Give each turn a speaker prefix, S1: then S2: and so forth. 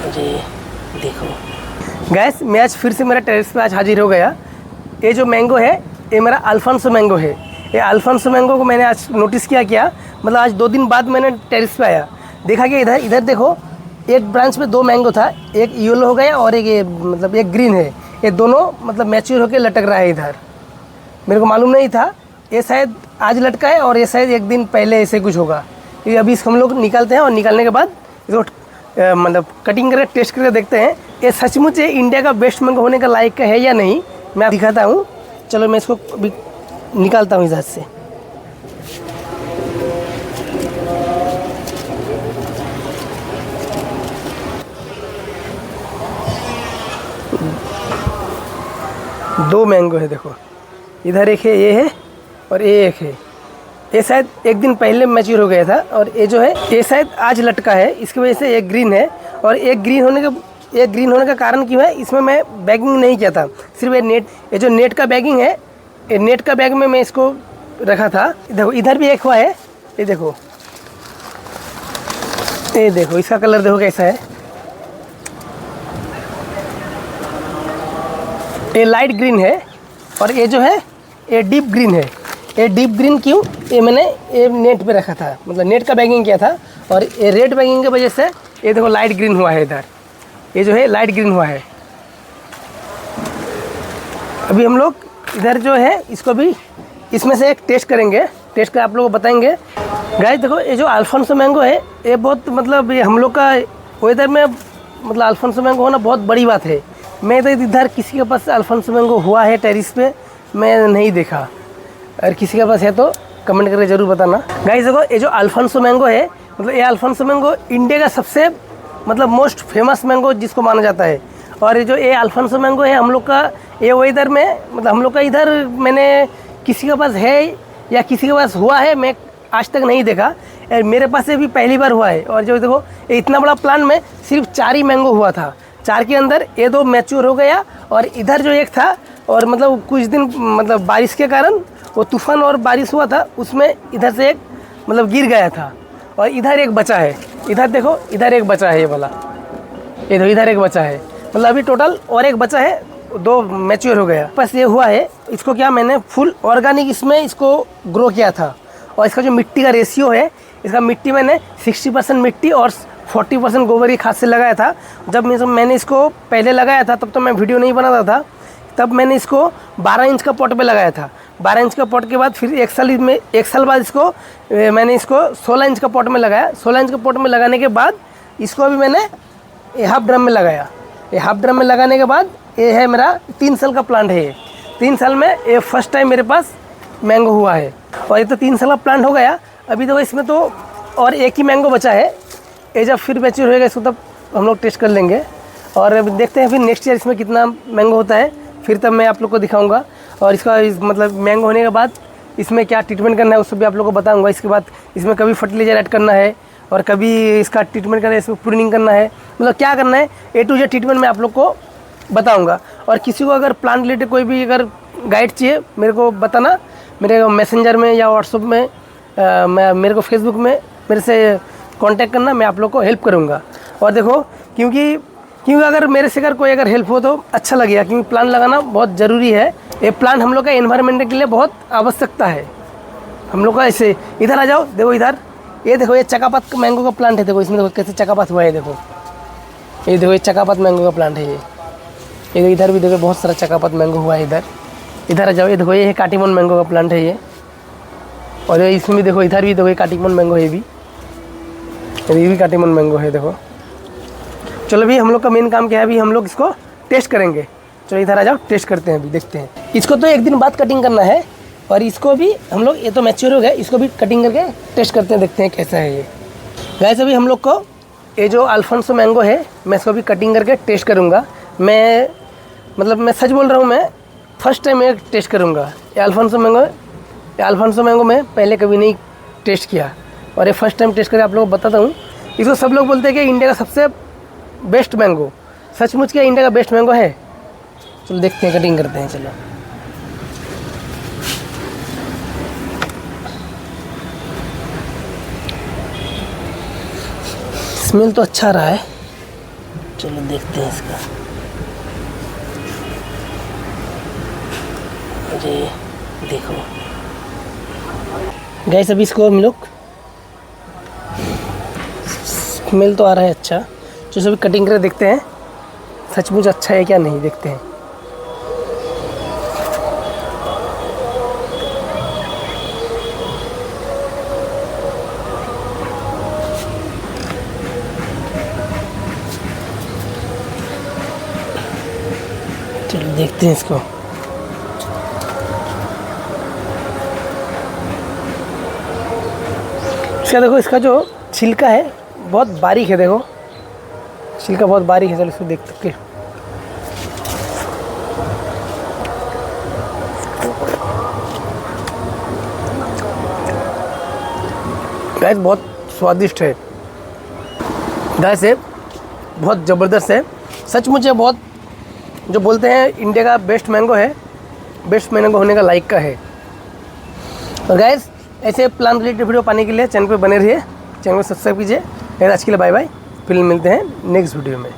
S1: ये देखो गैस, मैं आज फिर से मेरा टेरेस पे आज हाजिर हो गया। ये जो मैंगो है ये मेरा अल्फांसो मैंगो है। ये अल्फांसो मैंगो को मैंने आज नोटिस किया मतलब आज 2 दिन बाद मैंने टेरेस पे आया, देखा कि इधर देखो, एक ब्रांच पे 2 मैंगो था, एक येलो हो गया और एक ये मतलब एक ग्रीन है। ये दोनों मतलब मैच्योर होकर लटक रहा है इधर। मेरे को मालूम नहीं था, ये शायद आज लटका है और ये शायद एक दिन पहले ऐसे कुछ होगा। क्योंकि अभी इसको हम लोग निकालते हैं और निकालने के बाद इसको मतलब कटिंग करके टेस्ट करके देखते हैं ये सचमुच इंडिया का बेस्ट मैंगो होने का लायक का है या नहीं। मैं आप दिखाता हूँ, चलो मैं इसको अभी निकालता हूँ इधर से। दो मैंगो है देखो, इधर एक है, ये है और ये एक है। ये शायद एक दिन पहले मैच्योर हो गया था और ये जो है ये शायद आज लटका है, इसकी वजह से एक ग्रीन है। और एक ग्रीन होने का कारण क्यों है, इसमें मैं बैगिंग नहीं किया था, सिर्फ ये जो नेट का बैगिंग है, ये नेट का बैग में मैं इसको रखा था। देखो इधर भी एक हुआ है, ये देखो इसका कलर देखो कैसा है। ये लाइट ग्रीन है और ये जो है ये डीप ग्रीन है। ये डीप ग्रीन क्यों, ये मैंने ये नेट पे रखा था, मतलब नेट का बैगिंग किया था और ये रेड बैगिंग की वजह से ये देखो लाइट ग्रीन हुआ है। इधर ये जो है लाइट ग्रीन हुआ है। अभी हम लोग इधर जो है इसको भी इसमें से एक टेस्ट करेंगे, टेस्ट कर आप लोगों को बताएंगे। गाइस देखो ये जो अल्फांसो मैंगो है ये बहुत मतलब ये हम लोग का वेदर में मतलब अल्फांसो मैंगो होना बहुत बड़ी बात है। मैं तो इधर किसी के पास अल्फांसो मैंगो हुआ है टेरिस पे मैं नहीं देखा, अगर किसी के पास है तो कमेंट करके ज़रूर बताना। गाइस देखो ये जो अल्फांसो मैंगो है, मतलब ये अल्फांसो मैंगो इंडिया का सबसे मतलब मोस्ट फेमस मैंगो जिसको माना जाता है। और ये जो ये अल्फांसो मैंगो है हम लोग का ये वेदर में मतलब हम लोग का इधर मैंने किसी के पास है या किसी के पास हुआ है मैं आज तक नहीं देखा, मेरे पास से भी पहली बार हुआ है। और जो देखो इतना बड़ा प्लांट में सिर्फ 4 ही मैंगो हुआ था, 4 के अंदर ये 2 मैच्योर हो गया और इधर जो एक था और मतलब कुछ दिन मतलब बारिश के कारण वो तूफान और बारिश हुआ था उसमें इधर से एक मतलब गिर गया था और इधर एक बचा है। इधर देखो इधर एक बचा है, ये वाला ये देखो इधर एक बचा है, मतलब अभी टोटल और एक बचा है, 2 मैच्योर हो गया। बस ये हुआ है, इसको क्या मैंने फुल ऑर्गेनिक इसमें इसको ग्रो किया था। और इसका जो मिट्टी का रेशियो है, इसका मिट्टी मैंने 60% मिट्टी और 40% गोबर की खाद से लगाया था। जब मैंने इसको पहले लगाया था तब तो मैं वीडियो नहीं बनाता था, तब मैंने इसको 12 इंच का पॉट पे लगाया था। 12 इंच का पॉट के बाद फिर एक साल बाद इसको मैंने इसको 16 इंच का पॉट में लगाया। 16 इंच का पॉट में लगाने के बाद इसको अभी मैंने ये हाफ ड्रम में लगाया। ये हाफ ड्रम में लगाने के बाद ये है मेरा 3 साल का प्लांट है। ये 3 साल में ये फर्स्ट टाइम मेरे पास मैंगो हुआ है और ये तो 3 साल का प्लांट हो गया। अभी तो इसमें तो और एक ही मैंगो बचा है, ये जब फिर मैच्योर होएगा इसको तब हम लोग टेस्ट कर लेंगे और देखते हैं फिर नेक्स्ट ईयर इसमें कितना मैंगो होता है, फिर तब मैं आप लोग को दिखाऊंगा। और इसका मतलब मैंगो होने के बाद इसमें क्या ट्रीटमेंट करना है उसको भी आप लोग को बताऊंगा। इसके बाद इसमें कभी फर्टिलाइजर ऐड करना है और कभी इसका ट्रीटमेंट करना है, इसमें प्रूनिंग करना है, मतलब क्या करना है A to Z ट्रीटमेंट मैं आप लोग को बताऊंगा। और किसी को अगर प्लांट रिलेटेड कोई भी अगर गाइड चाहिए मेरे को बताना, मेरे मैसेंजर में या व्हाट्सअप में मेरे को फेसबुक में मेरे से कांटेक्ट करना, मैं आप लोग को हेल्प करूँगा। और देखो क्योंकि अगर मेरे से अगर कोई अगर हेल्प हो तो अच्छा लगेगा, क्योंकि प्लांट लगाना बहुत ज़रूरी है। ये प्लांट हम लोग का एनवायरनमेंट के लिए बहुत आवश्यकता है हम लोग का। ऐसे इधर आ जाओ, देखो इधर ये देखो ये चकापात मैंगो का प्लांट है। देखो इसमें देखो कैसे चकापात हुआ है, देखो ये देखो ये चकापात मैंगो का प्लांट है। ये इधर भी देखो बहुत सारा चकापात मैंगो हुआ है। इधर आ जाओ, ये देखो ये है काटीमन मैंगो का प्लांट है ये। और इसमें भी देखो इधर भी देखो ये काटीमन मैंगो है, ये भी काटीमन मैंगो है देखो। चलो अभी हम लोग का मेन काम क्या है, अभी हम लोग इसको टेस्ट करेंगे। चलो इधर आ जाओ, टेस्ट करते हैं, अभी देखते हैं। इसको तो एक दिन बाद कटिंग करना है और इसको भी हम लोग ये तो मैच्योर हो गया, इसको भी कटिंग करके टेस्ट करते हैं, देखते हैं कैसा है ये। गाइस अभी हम लोग को ये जो अल्फांसो मैंगो है मैं इसको भी कटिंग करके टेस्ट करूँगा। मैं सच बोल रहा हूँ, मैं फर्स्ट टाइम मैं टेस्ट करूँगा ये अल्फांसो मैंगो मैं पहले कभी नहीं टेस्ट किया और ये फर्स्ट टाइम टेस्ट करके आप लोगों को बताता हूँ। इसको सब लोग बोलते हैं कि इंडिया का सबसे बेस्ट मैंगो, सचमुच क्या इंडिया का बेस्ट मैंगो है। चलो देखते हैं, कटिंग करते हैं। चलो स्मेल तो अच्छा रहा है। चलो देखते हैं इसका। अरे देखो गाइस, अभी इसको हम लोग स्मेल तो आ रहा है अच्छा, जो सभी कटिंग करके देखते हैं सचमुच अच्छा है क्या नहीं, देखते हैं। चलो देखते हैं इसको। इसका देखो, इसका जो छिलका है बहुत बारीक है, देखो छिलका बहुत बारीक है। चलो इसको देख सकते। गाइस बहुत स्वादिष्ट है गाइस, ये बहुत ज़बरदस्त है सचमुच। ये बहुत, जो बोलते हैं इंडिया का बेस्ट मैंगो है, बेस्ट मैंगो होने का लायक का है। तो गाइस ऐसे प्लांट रिलेटेड वीडियो पाने के लिए चैनल पे बने रहिए, चैनल को सब्सक्राइब कीजिए। आज के लिए बाय बाय, फिर मिलते हैं नेक्स्ट वीडियो में।